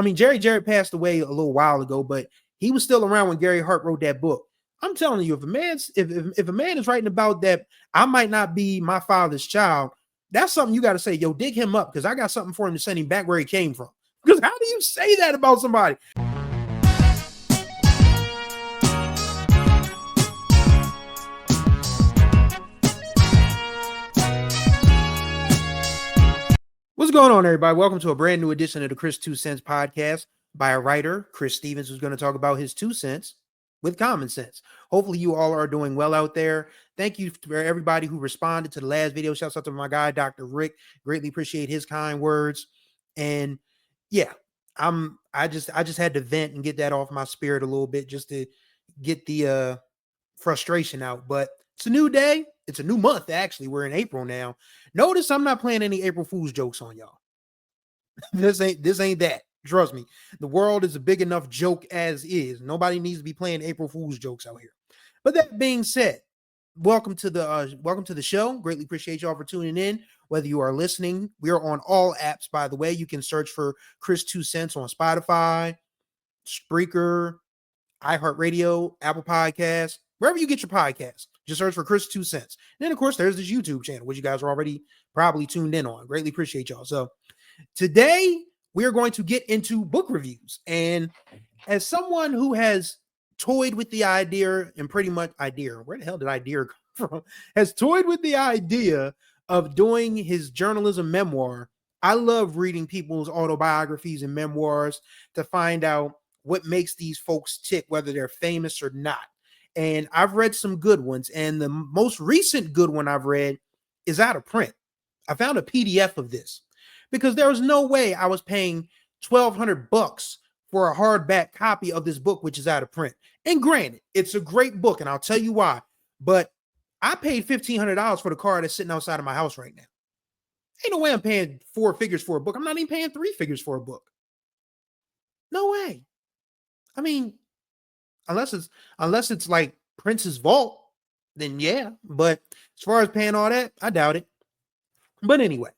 I mean, Jerry Jarrett passed away a little while ago, but he was still around when Gary Hart wrote that book. I'm telling you, if a man is writing about that, I might not be my father's child. That's something you got to say, yo, dig him up because I got something for him to send him back where he came from. Because how do you say that about somebody? What's going on, everybody? Welcome to a brand new edition of the Chris 2 Cents podcast by a writer, Chris Stevens, who's going to talk about his 2 cents with common sense. Hopefully you all are doing well out there. Thank you for everybody who responded to the last video. Shouts out to my guy, Dr. Rick. Greatly appreciate his kind words. And yeah, I just had to vent and get that off my spirit a little bit just to get the frustration out. But it's a new day. It's a new month, actually. We're in April now. Notice I'm not playing any April Fool's jokes on y'all. This ain't that. Trust me. The world is a big enough joke as is. Nobody needs to be playing April Fool's jokes out here. But that being said, welcome to the show. Greatly appreciate y'all for tuning in. Whether you are listening, we are on all apps, by the way. You can search for Chris 2 Cents on Spotify, Spreaker, iHeartRadio, Apple Podcasts, wherever you get your podcasts. Just search for Chris 2 Cents. And then, of course, there's this YouTube channel, which you guys are already probably tuned in on. Greatly appreciate y'all. So today, we are going to get into book reviews. And as someone who has toyed with the idea and pretty much where the hell did idea come from? Has toyed with the idea of doing his journalism memoir. I love reading people's autobiographies and memoirs to find out what makes these folks tick, whether they're famous or not. And I've read some good ones. And the most recent good one I've read is out of print. I found a PDF of this because there was no way I was paying $1,200 for a hardback copy of this book, which is out of print. And granted, it's a great book, and I'll tell you why. But I paid $1,500 for the car that's sitting outside of my house right now. Ain't no way I'm paying 4 figures for a book. I'm not even paying 3 figures for a book. No way. I mean, unless it's like Prince's Vault, then yeah. But as far as paying all that, I doubt it. But anyway,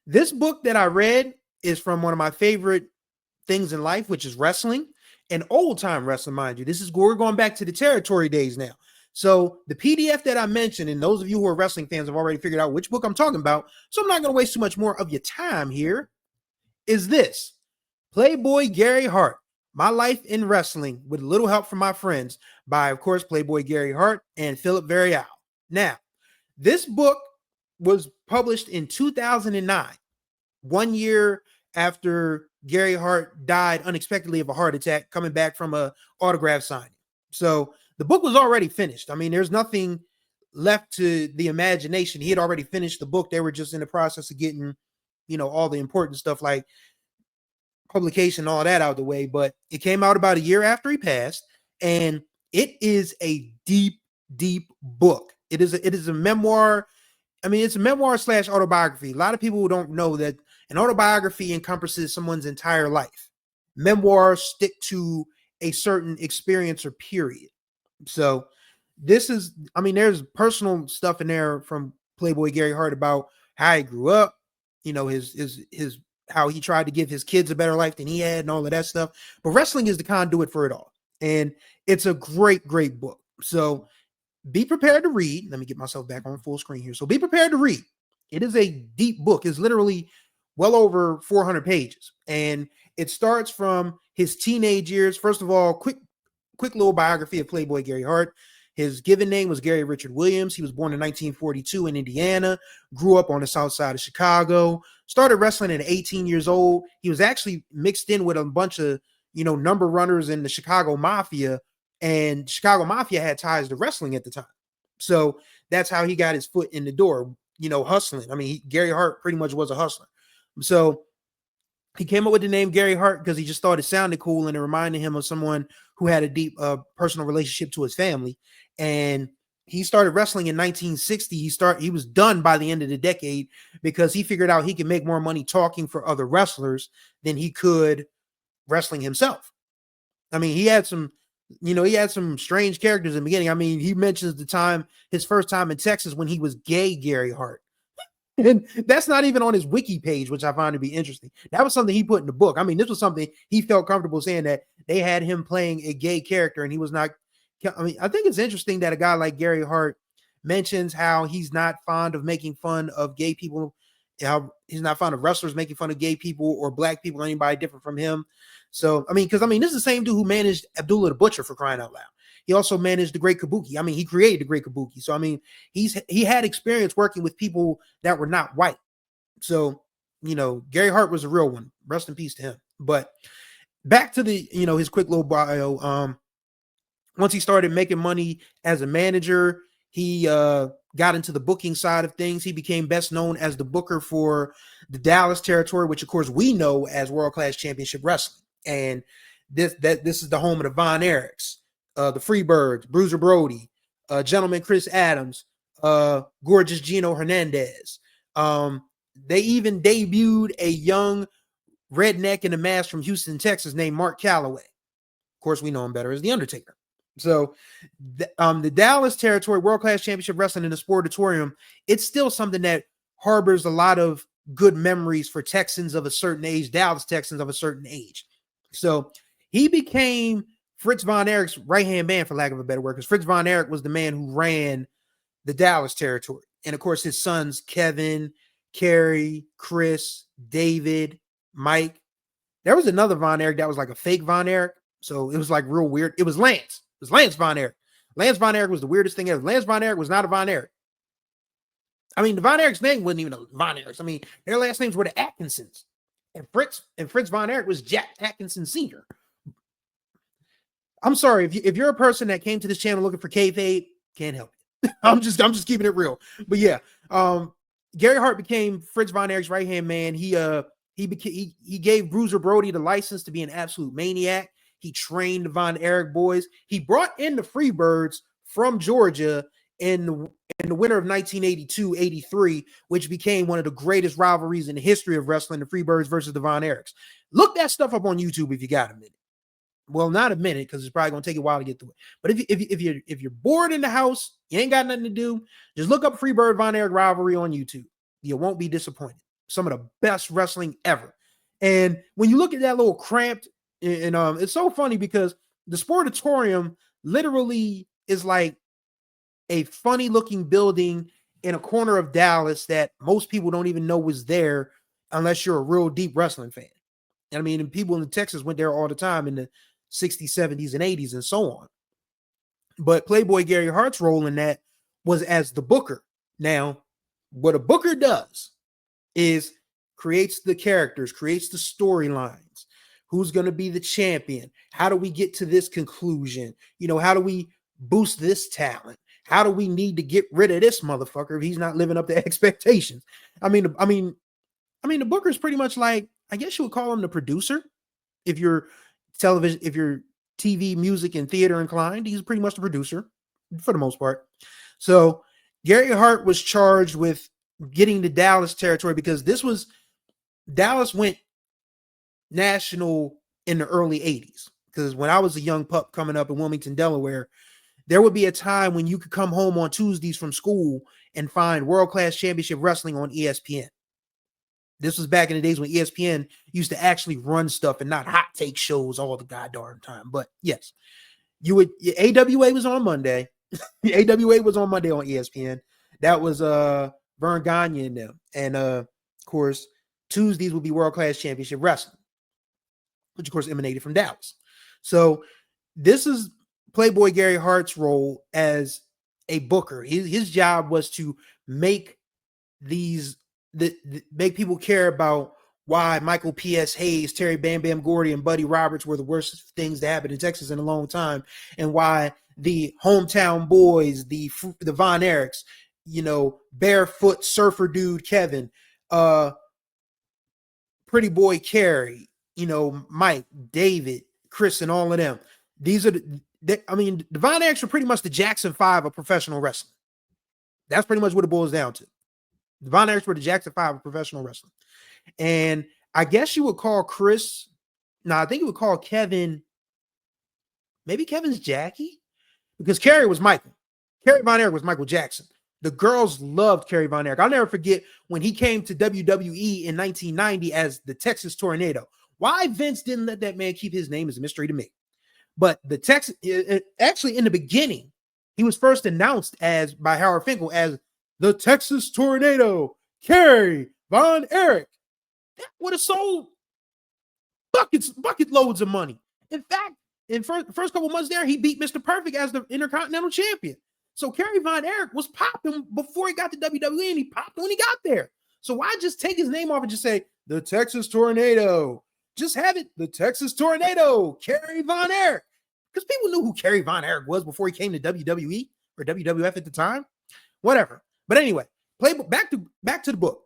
this book that I read is from one of my favorite things in life, which is wrestling, and old time wrestling, mind you. We're going back to the territory days now. So the PDF that I mentioned, and those of you who are wrestling fans have already figured out which book I'm talking about, so I'm not going to waste too much more of your time here, is this Playboy Gary Hart, My Life in Wrestling with a Little Help from My Friends by, of course, Playboy Gary Hart and Philip Varial. Now, this book was published in 2009, 1 year after Gary Hart died unexpectedly of a heart attack coming back from a autograph signing. So the book was already finished. I mean, there's nothing left to the imagination. He had already finished the book. They were just in the process of getting, all the important stuff like publication, all that out of the way. But it came out about a year after he passed, and it is a deep, deep book. It is a memoir. I mean, it's a memoir / autobiography. A lot of people don't know that an autobiography encompasses someone's entire life. Memoirs stick to a certain experience or period. So there's personal stuff in there from Playboy Gary Hart about how he grew up, his how he tried to give his kids a better life than he had and all of that stuff. But wrestling is the conduit for it all. And it's a great, great book. So be prepared to read. Let me get myself back on full screen here. So be prepared to read. It is a deep book. It's literally well over 400 pages. And it starts from his teenage years. First of all, quick little biography of Playboy Gary Hart. His given name was Gary Richard Williams. He was born in 1942 in Indiana, grew up on the south side of Chicago, started wrestling at 18 years old. He was actually mixed in with a bunch of, number runners in the Chicago Mafia, and Chicago Mafia had ties to wrestling at the time. So that's how he got his foot in the door, hustling. I mean, Gary Hart pretty much was a hustler. So he came up with the name Gary Hart because he just thought it sounded cool and it reminded him of someone who had a deep personal relationship to his family. And he started wrestling in 1960. He was done by the end of the decade because he figured out he could make more money talking for other wrestlers than he could wrestling himself. I mean, he had some strange characters in the beginning. I mean, he mentions his first time in Texas when he was gay Gary Hart. And that's not even on his wiki page, which I find to be interesting. That was something he put in the book. I mean, this was something he felt comfortable saying, that they had him playing a gay character and he was not. I mean, I think it's interesting that a guy like Gary Hart mentions how he's not fond of making fun of gay people, how he's not fond of wrestlers making fun of gay people or black people or anybody different from him. So, I mean, because this is the same dude who managed Abdullah the Butcher, for crying out loud. He also managed the Great Kabuki. I mean, he created the Great Kabuki. So, I mean, he had experience working with people that were not white. So, Gary Hart was a real one. Rest in peace to him. But back to the, his quick little bio. Once he started making money as a manager, he got into the booking side of things. He became best known as the booker for the Dallas territory, which of course we know as World Class Championship Wrestling. And this is the home of the Von Erichs, the Freebirds, Bruiser Brody, Gentleman Chris Adams, Gorgeous Gino Hernandez. They even debuted a young redneck in a mask from Houston, Texas, named Mark Calloway. Of course, we know him better as The Undertaker. So the Dallas territory, World Class Championship Wrestling in the Sportatorium, it's still something that harbors a lot of good memories for Texans of a certain age, Dallas Texans of a certain age. So he became Fritz Von Erich's right-hand man, for lack of a better word, because Fritz Von Erich was the man who ran the Dallas territory. And of course, his sons, Kevin, Kerry, Chris, David, Mike. There was another Von Erich that was like a fake Von Erich. So it was like real weird. It was Lance. It was Lance Von Erich. Lance Von Erich was the weirdest thing ever. Lance Von Erich was not a Von Erich. I mean, the Von Erich's name wasn't even a Von Erich. I mean, their last names were the Atkinsons. And Fritz Von Erich was Jack Atkinson Sr. I'm sorry, if you're a person that came to this channel looking for kayfabe, can't help it. I'm just keeping it real. But yeah, Gary Hart became Fritz Von Erich's right-hand man. He gave Bruiser Brody the license to be an absolute maniac. He trained the Von Erich boys. He brought in the Freebirds from Georgia in the winter of 1982-83, which became one of the greatest rivalries in the history of wrestling, the Freebirds versus the Von Erichs. Look that stuff up on YouTube if you got a minute. Well, not a minute, because it's probably going to take a while to get through it. But if you're bored in the house, you ain't got nothing to do, just look up Freebird Von Erich rivalry on YouTube. You won't be disappointed. Some of the best wrestling ever. And when you look at that little cramped, and it's so funny because the Sportatorium literally is like a funny looking building in a corner of Dallas that most people don't even know was there unless you're a real deep wrestling fan. I mean, and people in Texas went there all the time in the 60s, 70s, and 80s and so on. But Playboy Gary Hart's role in that was as the booker. Now, what a booker does is creates the characters, creates the storylines. Who's going to be the champion? How do we get to this conclusion? How do we boost this talent? How do we need to get rid of this motherfucker if he's not living up to expectations? I mean, the booker is pretty much like, I guess you would call him the producer. If you're television, if you're TV, music, and theater inclined, he's pretty much the producer for the most part. So Gary Hart was charged with getting the Dallas territory because Dallas went national in the early 80s. Because when I was a young pup coming up in Wilmington, Delaware, there would be a time when you could come home on Tuesdays from school and find World Class Championship Wrestling on ESPN. This was back in the days when ESPN used to actually run stuff and not hot take shows all the goddamn time. But yes, AWA was on Monday. AWA was on Monday on ESPN. That was Vern Gagne and them. And of course, Tuesdays would be World Class Championship Wrestling, which of course emanated from Dallas. So this is Playboy Gary Hart's role as a booker. His job was to make make people care about why Michael P.S. Hayes, Terry Bam Bam Gordy, and Buddy Roberts were the worst things to happen in Texas in a long time, and why the hometown boys, the Von Erichs, barefoot surfer dude Kevin, pretty boy Kerry, Mike, David, Chris, and all of them. These are the Von Erichs are pretty much the Jackson 5 of professional wrestling. That's pretty much what it boils down to. The Von Erichs were the Jackson 5 of professional wrestling. And I guess you would call Chris, I think you would call Kevin, maybe Kevin's Jackie, because Kerry was Michael. Kerry Von Erich was Michael Jackson. The girls loved Kerry Von Erich. I'll never forget when he came to WWE in 1990 as the Texas Tornado. Why Vince didn't let that man keep his name is a mystery to me. But the Texas, actually in the beginning, he was first announced as by Howard Finkel as the Texas Tornado, Kerry Von Erich. That would have sold bucket loads of money. In fact, in first couple months there, he beat Mr. Perfect as the Intercontinental Champion. So Kerry Von Erich was popping before he got to WWE, and he popped when he got there. So why just take his name off and just say the Texas Tornado? Just have it the Texas Tornado, Kerry Von Erich. Because people knew who Kerry Von Erich was before he came to WWE or WWF at the time. Whatever. But anyway, back to the book.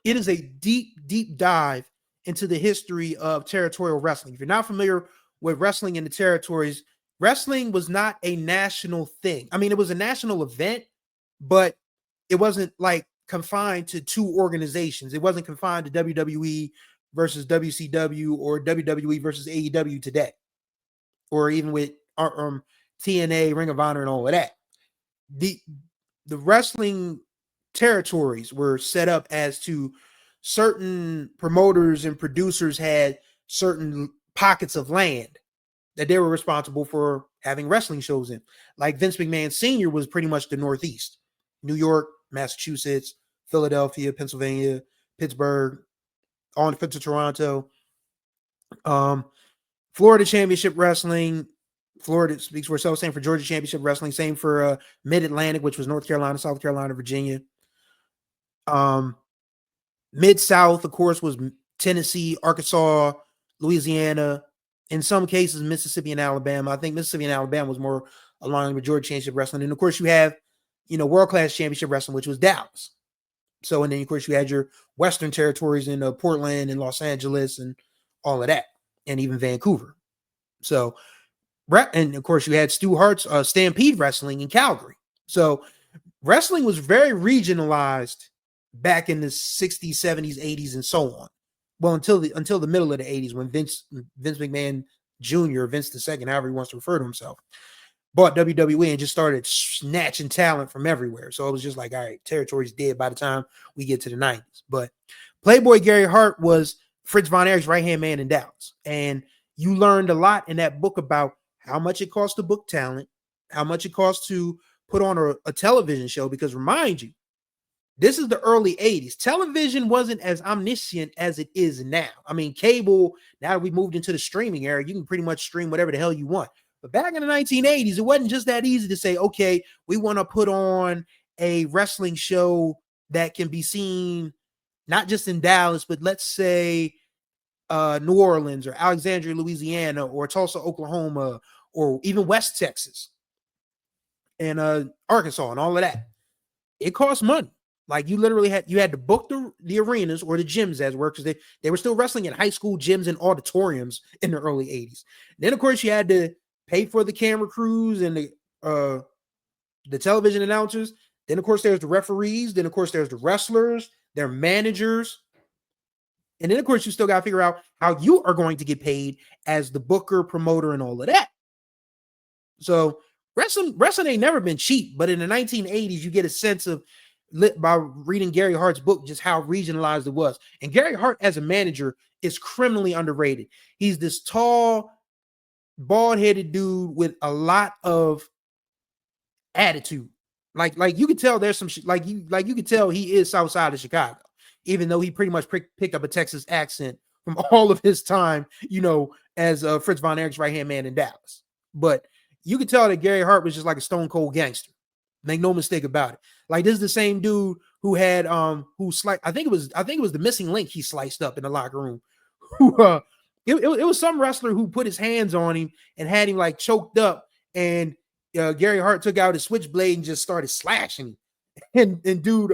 It is a deep dive into the history of territorial wrestling. If you're not familiar with wrestling in the territories, wrestling was not a national thing. I mean, it was a national event, but it wasn't like confined to two organizations. It wasn't confined to WWE versus WCW or WWE versus AEW today, or even with TNA, Ring of Honor, and all of that. The wrestling territories were set up as to certain promoters and producers had certain pockets of land that they were responsible for having wrestling shows in. Like Vince McMahon Sr. was pretty much the Northeast, New York, Massachusetts, Philadelphia, Pennsylvania, Pittsburgh, on to Toronto. Florida Championship Wrestling, Florida speaks for itself. Same for Georgia Championship Wrestling. Same for Mid-Atlantic, which was North Carolina, South Carolina, Virginia. Mid-South, of course, was Tennessee, Arkansas, Louisiana. In some cases, Mississippi and Alabama. I think Mississippi and Alabama was more aligned with Georgia Championship Wrestling. And, of course, you have, World Class Championship Wrestling, which was Dallas. So, and then, of course, you had your Western territories in Portland and Los Angeles and all of that, and even Vancouver. So, and, of course, you had Stu Hart's Stampede Wrestling in Calgary. So, wrestling was very regionalized back in the 60s, 70s, 80s, and so on. Well, until the middle of the 80s when Vince McMahon Jr., Vince II, however he wants to refer to himself, bought WWE and just started snatching talent from everywhere. So it was just like, all right, territory's dead by the time we get to the 90s. But Playboy Gary Hart was Fritz Von Erich's right-hand man in Dallas. And you learned a lot in that book about how much it costs to book talent, how much it costs to put on a television show, because remind you, this is the early 80s. Television wasn't as omniscient as it is now. I mean, cable, now that we moved into the streaming era, you can pretty much stream whatever the hell you want. But back in the 1980s, it wasn't just that easy to say, okay, we want to put on a wrestling show that can be seen not just in Dallas, but let's say New Orleans or Alexandria, Louisiana, or Tulsa, Oklahoma, or even West Texas and Arkansas and all of that. It costs money. Like you literally had to book the arenas or the gyms as work, because they were still wrestling in high school gyms and auditoriums in the early 80s. Then of course you had to pay for the camera crews and the television announcers. Then of course there's the referees. Then of course there's the wrestlers, their managers. And then of course you still got to figure out how you are going to get paid as the booker, promoter, and all of that. So wrestling ain't never been cheap, but in the 1980s you get a sense of, by reading Gary Hart's book, just how regionalized it was. And Gary Hart as a manager is criminally underrated. He's this tall, bald-headed dude with a lot of attitude. Like you could tell there's some like you could tell he is south side of Chicago, even though he pretty much picked up a Texas accent from all of his time, as Fritz Von Erich's right-hand man in Dallas. But you could tell that Gary Hart was just like a stone cold gangster. Make no mistake about it. Like, this is the same dude who had I think it was the missing link he sliced up in the locker room. It was some wrestler who put his hands on him and had him like choked up, and Gary Hart took out his switchblade and just started slashing him. And dude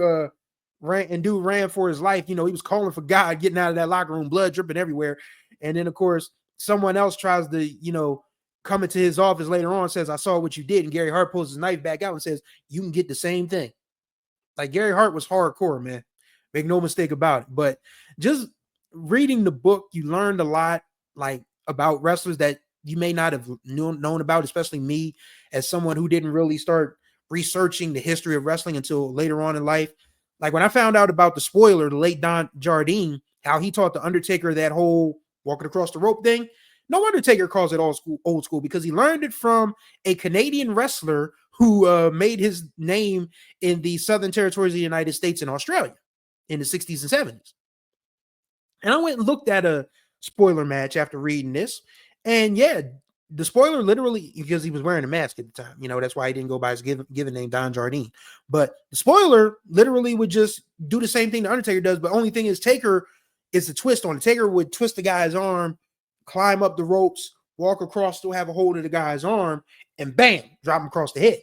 ran for his life. He was calling for God, getting out of that locker room, blood dripping everywhere. And then of course someone else tries to come into his office later on, says, I saw what you did. And Gary Hart pulls his knife back out and says, you can get the same thing. Like, Gary Hart was hardcore, man. Make no mistake about it. But just reading the book, you learned a lot, like, about wrestlers that you may not have known about, especially me, as someone who didn't really start researching the history of wrestling until later on in life. Like when I found out about the spoiler, the late Don Jardine, how he taught the Undertaker that whole walking across the rope thing. No Undertaker calls it old school because he learned it from a Canadian wrestler who made his name in the Southern Territories of the United States and Australia in the 60s and 70s. And I went and looked at a spoiler match after reading this. And yeah, the spoiler literally, because he was wearing a mask at the time, that's why he didn't go by his given name, Don Jardine. But the spoiler literally would just do the same thing the Undertaker does. But only thing is, Taker is the twist on it. Taker would twist the guy's arm, climb up the ropes, walk across, still have a hold of the guy's arm, and bam, drop him across the head.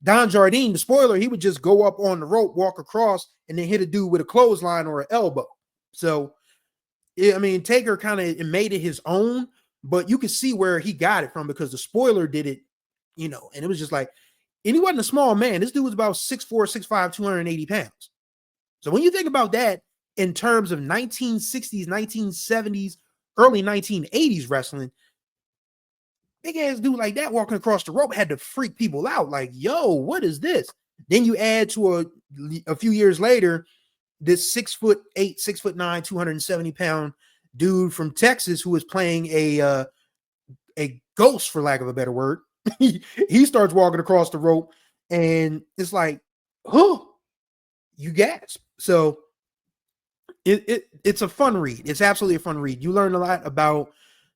Don Jardine, the spoiler, he would just go up on the rope, walk across, and then hit a dude with a clothesline or an elbow. So, Taker kind of made it his own, but you could see where he got it from because the spoiler did it, and it was just like, and he wasn't a small man. This dude was about 6'4", 6'5", 280 pounds. So when you think about that in terms of 1960s, 1970s, early 1980s wrestling, big ass dude like that walking across the rope had to freak people out. Like, yo, what is this? Then you add to a few years later, this 6'8", 6'9", 270 pound dude from Texas who was playing a ghost, for lack of a better word. he starts walking across the rope, and it's like, oh, you gasp. So it's a fun read. It's absolutely a fun read. You learn a lot about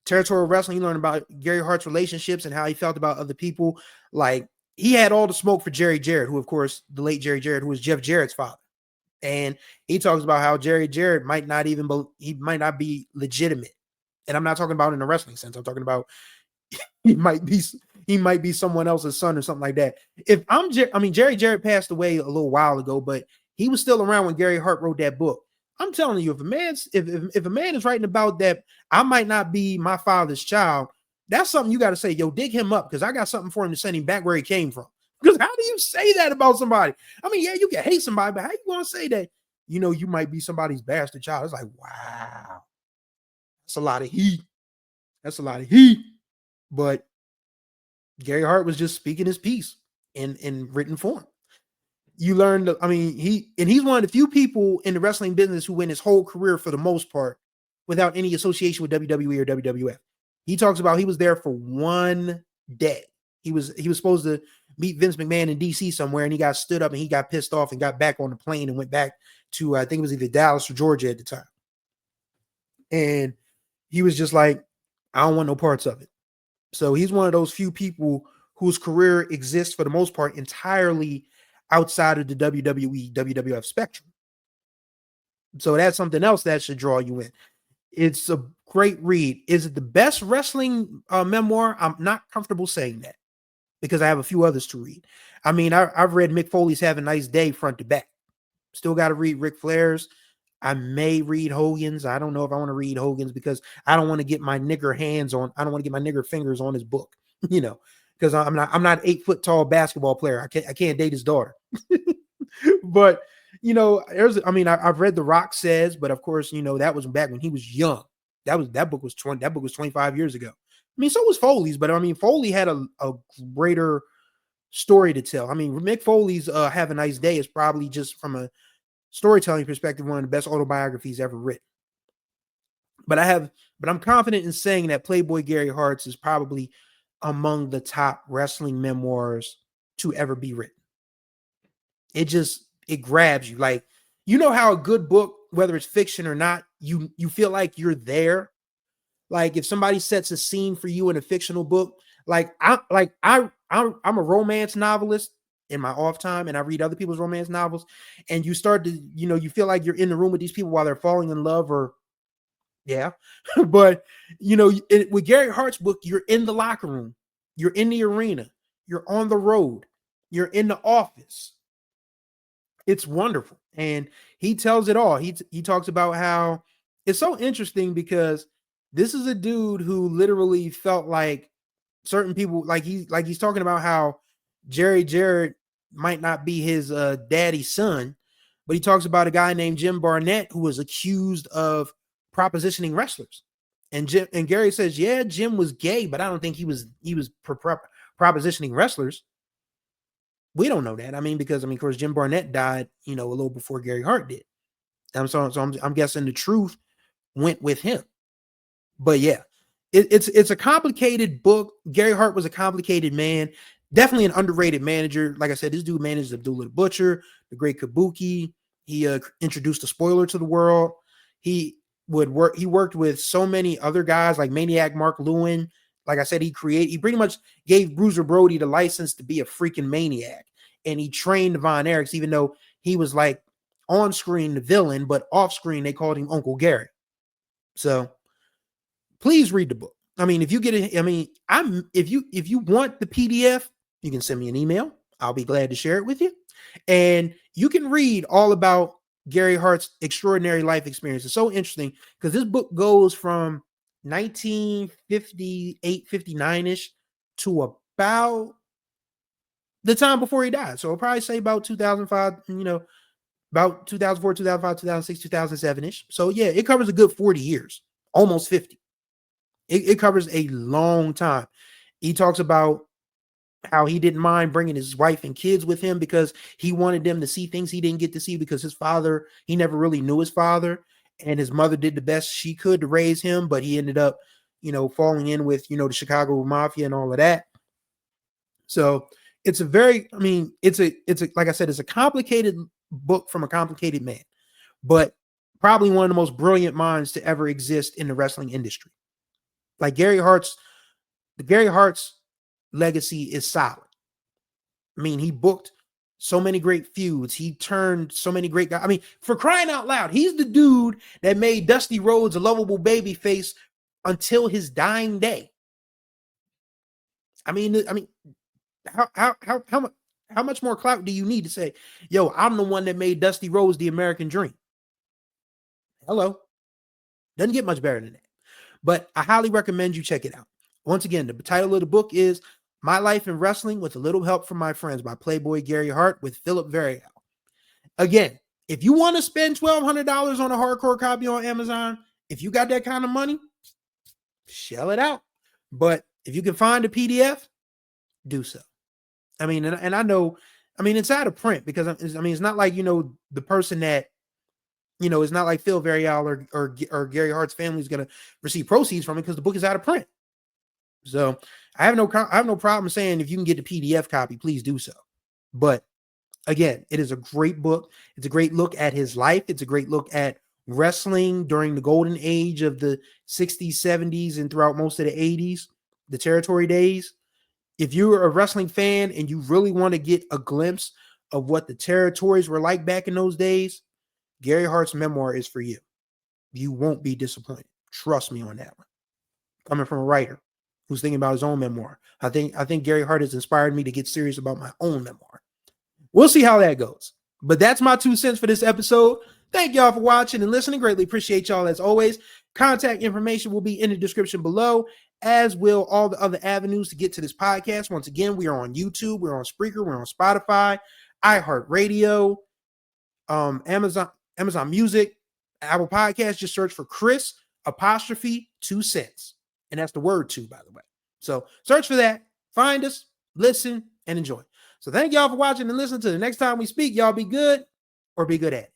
territorial wrestling. You learn about Gary Hart's relationships and how he felt about other people. Like, he had all the smoke for Jerry Jarrett, who, of course, the late Jerry Jarrett, who was Jeff Jarrett's father. And he talks about how Jerry Jarrett might not be legitimate. And I'm not talking about in the wrestling sense. I'm talking about he might be someone else's son or something like that. Jerry Jarrett passed away a little while ago, but he was still around when Gary Hart wrote that book. I'm telling you, if a man is writing about that, I might not be my father's child, that's something you got to say, yo, dig him up, because I got something for him to send him back where he came from. Because how do you say that about somebody? Yeah, you can hate somebody, but how you want to say that, you might be somebody's bastard child? It's like, wow, that's a lot of heat. That's a lot of heat. But Gary Hart was just speaking his piece in written form. You learned, he's one of the few people in the wrestling business who went his whole career, for the most part, without any association with WWE or WWF. He talks about he was there for one day. He was supposed to meet Vince McMahon in DC somewhere, and he got stood up and he got pissed off and got back on the plane and went back to, I think it was either Dallas or Georgia at the time. And he was just like, I don't want no parts of it. So he's one of those few people whose career exists, for the most part, entirely outside of the WWE, WWF spectrum. So that's something else that should draw you in. It's a great read. Is it the best wrestling memoir? I'm not comfortable saying that, because I have a few others to read. I've read Mick Foley's Have a Nice Day front to back. Still got to read Ric Flair's. I may read Hogan's. I don't know if I want to read Hogan's, because I don't want to get my nigger fingers on his book, because I'm not 8 foot tall basketball player. I can't date his daughter. But I've read The Rock Says, but of course, that was back when he was young. That book was 25 years ago. So was Foley's, but Foley had a greater story to tell. Mick Foley's Have a Nice Day is probably, just from a storytelling perspective, one of the best autobiographies ever written. But I'm confident in saying that Playboy Gary Hart's is probably among the top wrestling memoirs to ever be written. It grabs you. Like, how a good book, whether it's fiction or not, you feel like you're there. Like, if somebody sets a scene for you in a fictional book, I'm a romance novelist in my off time, and I read other people's romance novels, and you start to, you feel like you're in the room with these people while they're falling in love, or yeah. But with Gary Hart's book, you're in the locker room, you're in the arena, you're on the road, you're in the office. It's wonderful. And he tells it all. He talks about how it's so interesting, because this is a dude who literally felt like certain people, like he's talking about how Jerry Jarrett might not be his daddy's son, but he talks about a guy named Jim Barnett who was accused of propositioning wrestlers. And Gary says, yeah, Jim was gay, but I don't think he was propositioning wrestlers. We don't know that. I mean, because of course, Jim Barnett died, a little before Gary Hart did. I'm guessing the truth went with him. But yeah, it's a complicated book. Gary Hart was a complicated man, definitely an underrated manager. Like I said, this dude managed Abdullah the Butcher, the Great Kabuki. He introduced the spoiler to the world. He worked with so many other guys like Maniac Mark Lewin. Like I said, he pretty much gave Bruiser Brody the license to be a freaking maniac. And he trained Von Erichs, even though he was like on screen the villain, but off screen they called him Uncle Gary. So please read the book. I mean, if you get it, if you want the PDF, you can send me an email. I'll be glad to share it with you. And you can read all about Gary Hart's extraordinary life experience. It's so interesting because this book goes from 1958, 59-ish to about the time before he died. So I'll probably say about 2005, about 2004, 2005, 2006, 2007-ish. So yeah, it covers a good 40 years, almost 50. It covers a long time. He talks about how he didn't mind bringing his wife and kids with him because he wanted them to see things he didn't get to see because his father, he never really knew his father, and his mother did the best she could to raise him, but he ended up, falling in with, the Chicago Mafia and all of that. So it's a very, it's a, like I said, it's a complicated book from a complicated man, but probably one of the most brilliant minds to ever exist in the wrestling industry. Like Gary Hart's legacy is solid. He booked so many great feuds. He turned so many great guys. For crying out loud, he's the dude that made Dusty Rhodes a lovable baby face until his dying day. How much more clout do you need to say, yo, I'm the one that made Dusty Rhodes the American dream? Hello. Doesn't get much better than that. But I highly recommend you check it out. Once again, the title of the book is My Life in Wrestling with a Little Help from My Friends by Playboy Gary Hart with Philip Varial. Again, if you want to spend $1,200 on a hardcore copy on Amazon, if you got that kind of money, shell it out. But if you can find a PDF, do so. And I know, it's out of print because it's not like, the person that, it's not like Phil Varial or Gary Hart's family is going to receive proceeds from it because the book is out of print. So I have no problem saying if you can get the PDF copy, please do so. But again, it is a great book. It's a great look at his life. It's a great look at wrestling during the golden age of the 60s, 70s, and throughout most of the 80s, the territory days. If you're a wrestling fan and you really want to get a glimpse of what the territories were like back in those days, Gary Hart's memoir is for you. You won't be disappointed. Trust me on that one. Coming from a writer who's thinking about his own memoir. I think Gary Hart has inspired me to get serious about my own memoir. We'll see how that goes. But that's my 2 cents for this episode. Thank y'all for watching and listening. Greatly appreciate y'all as always. Contact information will be in the description below, as will all the other avenues to get to this podcast. Once again, we are on YouTube, we're on Spreaker, we're on Spotify, iHeartRadio, Amazon Music, Apple Podcasts. Just search for Chris'2 cents. And that's the word 2, by the way. So search for that, find us, listen, and enjoy. So thank y'all for watching and listening. To the next time we speak, y'all be good or be good at it.